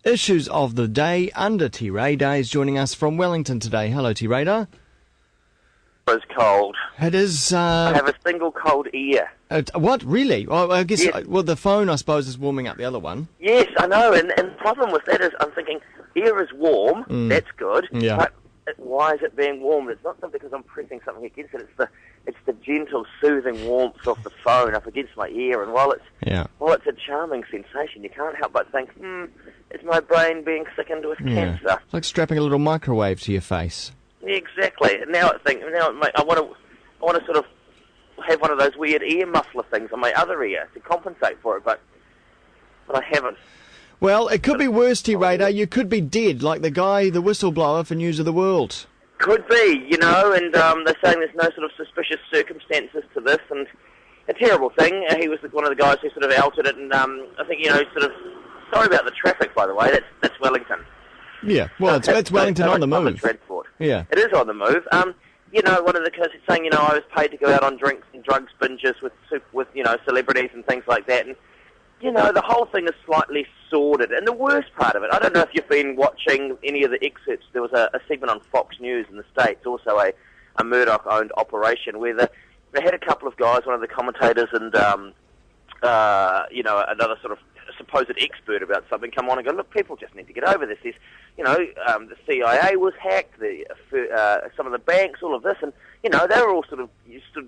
Issues of the day under T-Radar is joining us from Wellington today. Hello, T-Radar. It's cold. It is... I have a single cold ear. What? Really? Well, I guess... Yes. Well, the phone, I suppose, is warming up the other one. Yes, I know, and the problem with that is I'm thinking, ear is warm, that's good, Yeah. but why is it being warm? It's not because I'm pressing something against it, it's the gentle, soothing warmth of the phone up against my ear, and while it's a charming sensation, you can't help but think, it's my brain being sickened with cancer. It's like strapping a little microwave to your face. Yeah, exactly. I want to sort of have one of those weird ear muffler things on my other ear to compensate for it, but I haven't. Well, it could be worse, T-Radar. You could be dead, like the guy, the whistleblower for News of the World. Could be, and they're saying there's no sort of suspicious circumstances to this, and a terrible thing. He was one of the guys who sort of outed it, and I think, sorry about the traffic, by the way, that's Wellington. Yeah, well, it's Wellington on the move. Transport. Yeah. It is on the move. One of the guys is saying, I was paid to go out on drinks and drugs binges with celebrities and things like that, and the whole thing is slightly sordid. And the worst part of it, I don't know if you've been watching any of the excerpts. There was a segment on Fox News in the States, also a Murdoch-owned operation, where they had a couple of guys, one of the commentators and, another sort of supposed expert about something, come on and go, look, people just need to get over this. The CIA was hacked, some of the banks, all of this, and, they were all sort of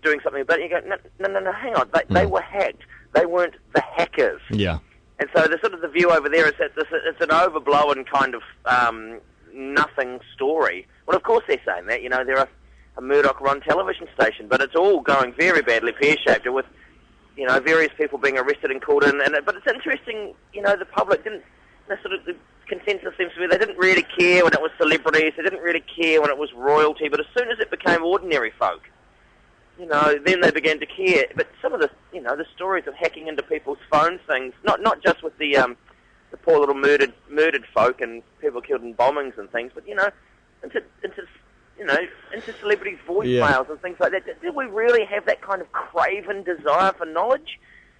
doing something about it. You go, no, hang on, they were hacked. They weren't the hackers. Yeah. And so the view over there is that it's an overblown kind of nothing story. Well, of course they're saying that. They're a Murdoch-run television station, but it's all going very badly pear-shaped with, various people being arrested and called in. But it's interesting, the public didn't, the consensus seems to be they didn't really care when it was celebrities, they didn't really care when it was royalty, but as soon as it became ordinary folk, then they began to care. But some of the, the stories of hacking into people's phone things, not just with the poor little murdered folk and people killed in bombings and things, but into celebrities' voicemails and things like that. Did we really have that kind of craven desire for knowledge?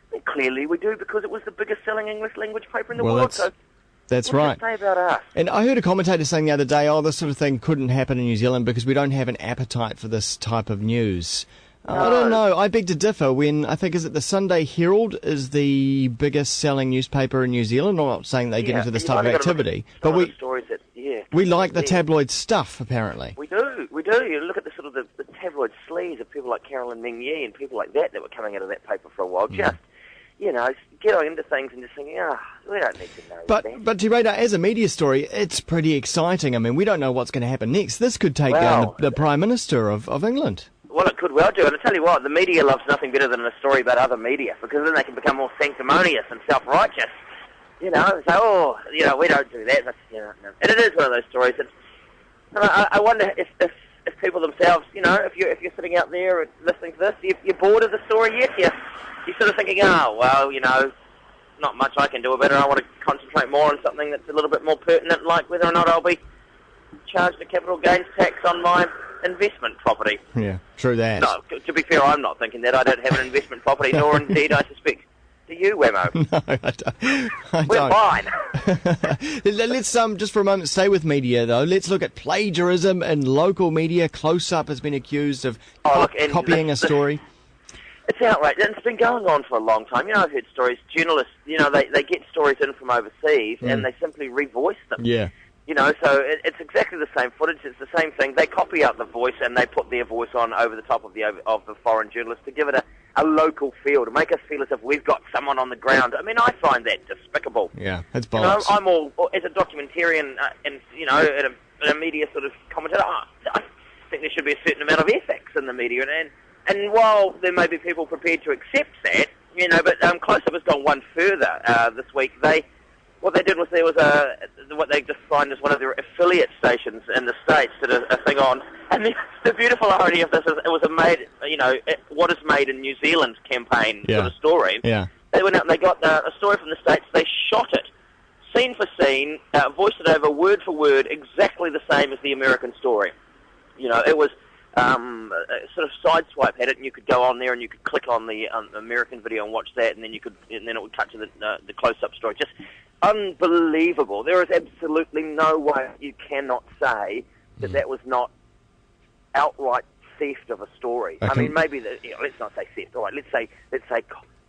I mean, clearly we do, because it was the biggest selling English language paper in the world. That's what right. Does it say about us? And I heard a commentator saying the other day, this sort of thing couldn't happen in New Zealand because we don't have an appetite for this type of news. No. I don't know. I beg to differ when I think, is it the Sunday Herald is the biggest selling newspaper in New Zealand? I'm not saying they get into this type of activity, but we like the tabloid stuff, apparently. We do. You look at the sort of the tabloid sleaze of people like Carolyn Ming-Yi and people like that were coming out of that paper for a while. Just, get on into things and just thinking, we don't need to know that. But T-Radar, as a media story, it's pretty exciting. I mean, we don't know what's going to happen next. This could take down the Prime Minister of England. Well, it could well do, and I tell you what, the media loves nothing better than a story about other media, because then they can become more sanctimonious and self-righteous. We don't do that. But, and it is one of those stories. I wonder if people themselves, if you're sitting out there and listening to this, you're bored of the story yet. You're sort of thinking, not much I can do about it. I want to concentrate more on something that's a little bit more pertinent, like whether or not I'll be charged a capital gains tax on my investment property. Yeah, true that. No, to be fair, I'm not thinking that. I don't have an investment property, nor indeed, I suspect, do you, Wammo? No, I don't. We're fine. Let's just for a moment stay with media, though. Let's look at plagiarism in local media. Close Up has been accused of copying a story. It's outrageous. It's been going on for a long time. I've heard stories. Journalists, they get stories in from overseas and they simply revoice them. Yeah. So it's exactly the same footage. It's the same thing. They copy out the voice and they put their voice on over the top of the foreign journalist to give it a local feel, to make us feel as if we've got someone on the ground. I mean, I find that despicable. Yeah, it's bollocks. I'm all, as a documentarian and, and a media sort of commentator, I think there should be a certain amount of ethics in the media. And while there may be people prepared to accept that, but Close Up has gone one further this week. What they did was there was what they defined as one of their affiliate stations in the States did a thing on, and the beautiful irony of this is it was what is made in New Zealand campaign sort of story. Yeah. They went out and they got a story from the States. They shot it, scene for scene, voiced it over word for word, exactly the same as the American story. It was sort of Sideswipe had it, and you could go on there and you could click on the American video and watch that, and then it would cut to the Close Up story. Just unbelievable. There is absolutely no way you cannot say that that was not outright theft of a story. I mean, maybe let's not say theft. All right, let's say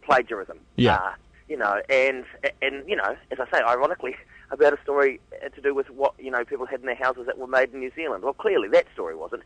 plagiarism. Yeah. And as I say, ironically, about a story to do with what people had in their houses that were made in New Zealand. Well, clearly that story wasn't.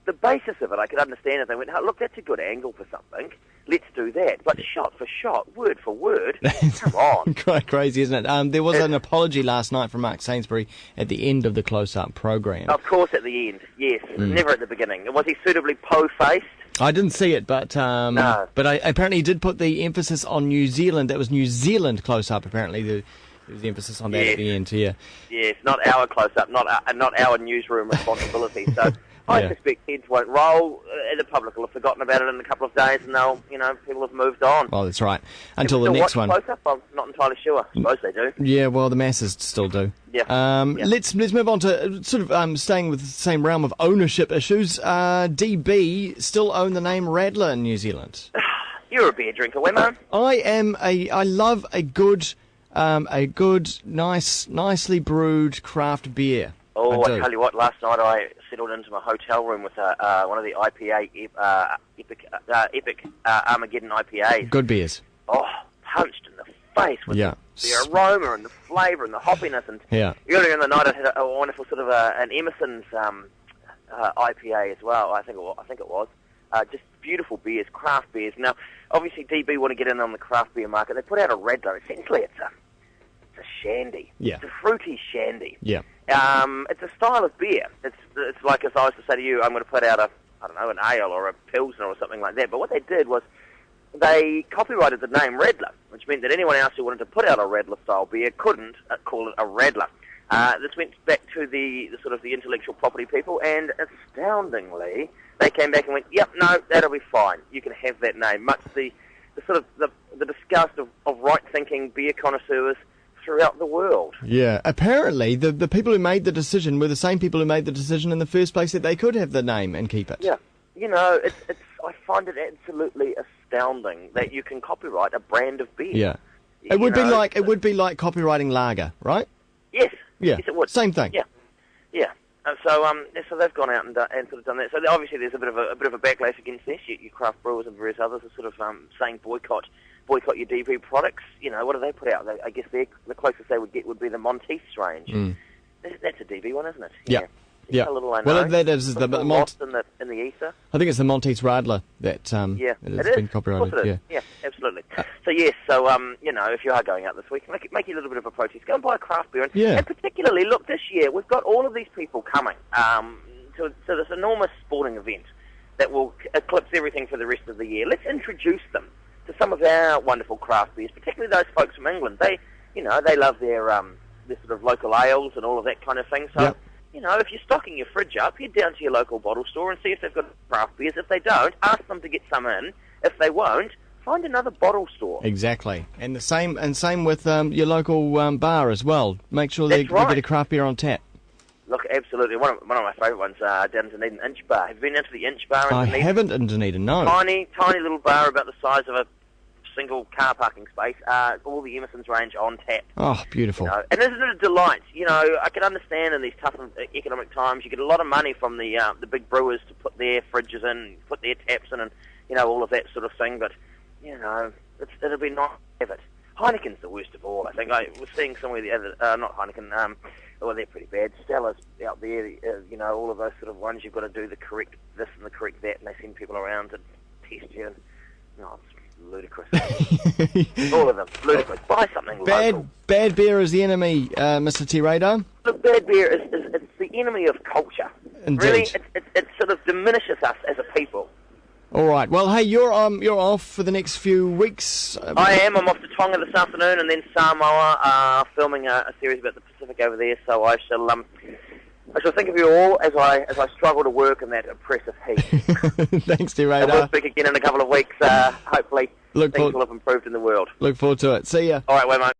The basis of it, I could understand if they went, "Oh, look, that's a good angle for something. Let's do that." But shot for shot, word for word, come on. Quite crazy, isn't it? There was an apology last night from Mark Sainsbury at the end of the close-up program. Of course, at the end, yes, never at the beginning. Was he suitably po-faced? I didn't see it, but No. But apparently he did put the emphasis on New Zealand. That was New Zealand close-up, apparently. There was the emphasis on that at the end, yeah. Yes, not our close-up, not our newsroom responsibility. So I suspect heads won't roll. The public will have forgotten about it in a couple of days, and they'll, people have moved on. Well, that's right. Until the next one. Close-up? I'm not entirely sure. I suppose they do. Yeah, well, the masses still do. Yeah. Let's move on to sort of staying with the same realm of ownership issues. DB still own the name Radler in New Zealand. You're a beer drinker, Wammo. I love a good, nicely brewed craft beer. Oh, I tell you what, last night I settled into my hotel room with one of the IPA, Epic Armageddon IPAs. Good beers. Oh, punched in the face with the aroma and the flavour and the hoppiness. And earlier in the night I had a wonderful sort of an Emerson's IPA as well, I think it was. Just beautiful beers, craft beers. Now, obviously DB want to get in on the craft beer market. They put out a Radler. Essentially, it's a shandy. Yeah. It's a fruity shandy. Yeah. It's a style of beer. It's like if I was to say to you, I'm going to put out an ale or a pilsner or something like that. But what they did was they copyrighted the name Radler, which meant that anyone else who wanted to put out a Radler-style beer couldn't call it a Radler. This went back to the sort of the intellectual property people, and astoundingly, they came back and went, "Yep, no, that'll be fine. You can have that name." Much the sort of the disgust of right-thinking beer connoisseurs throughout the world. Yeah, apparently the people who made the decision were the same people who made the decision in the first place that they could have the name and keep it. Yeah, it's I find it absolutely astounding that you can copyright a brand of beer. Yeah, it would be like copywriting lager, right? Yes. Yeah. Yes, it would. Same thing. Yeah. Yeah. So they've gone out and sort of done that. So obviously there's a bit of a backlash against this. Your craft brewers and various others are sort of saying boycott your DB products. What do they put out? I guess the closest they would get would be the Monteith's range. That's a DB one, isn't it? Yeah. Yeah. A little I know. Well, that is the lost in the ether. I think it's the Monteith's Radler that has been copyrighted. Of course it is. Yeah, absolutely. If you are going out this week, make a little bit of a protest. Go and buy a craft beer, and particularly look this year. We've got all of these people coming to this enormous sporting event that will eclipse everything for the rest of the year. Let's introduce them to some of our wonderful craft beers, particularly those folks from England. They love their sort of local ales and all of that kind of thing. So. Yep. If you're stocking your fridge up, head down to your local bottle store and see if they've got craft beers. If they don't, ask them to get some in. If they won't, find another bottle store. Exactly, and same with your local bar as well. Make sure they get a craft beer on tap. Look, absolutely. One of my favourite ones down in Dunedin, Inch Bar. Have you been into the Inch Bar in Dunedin? I haven't in Dunedin, no. Tiny little bar about the size of a single car parking space, all the Emerson's range on tap. Oh, beautiful. And isn't it a delight? I can understand in these tough economic times, you get a lot of money from the big brewers to put their fridges in, put their taps in, and, all of that sort of thing, but, it'll be nice to have it. Heineken's the worst of all, I think. I was seeing somewhere the other, not Heineken, they're pretty bad. Stella's out there, all of those sort of ones, you've got to do the correct this and the correct that, and they send people around to test you, and, it's ludicrous. All of them, ludicrous. Buy something local. Bad beer is the enemy, Mr. T. Radar. Look, bad beer is it's the enemy of culture. Indeed. Really, it sort of diminishes us as a people. All right. Well, hey, you're off for the next few weeks. I am. I'm off to Tonga this afternoon, and then Samoa, filming a series about the Pacific over there. So I shall think of you all as I struggle to work in that oppressive heat. Thanks, T. Radar. And we'll speak again in a couple of weeks. Hopefully, things will have improved in the world. Look forward to it. See ya. All right, Wammo.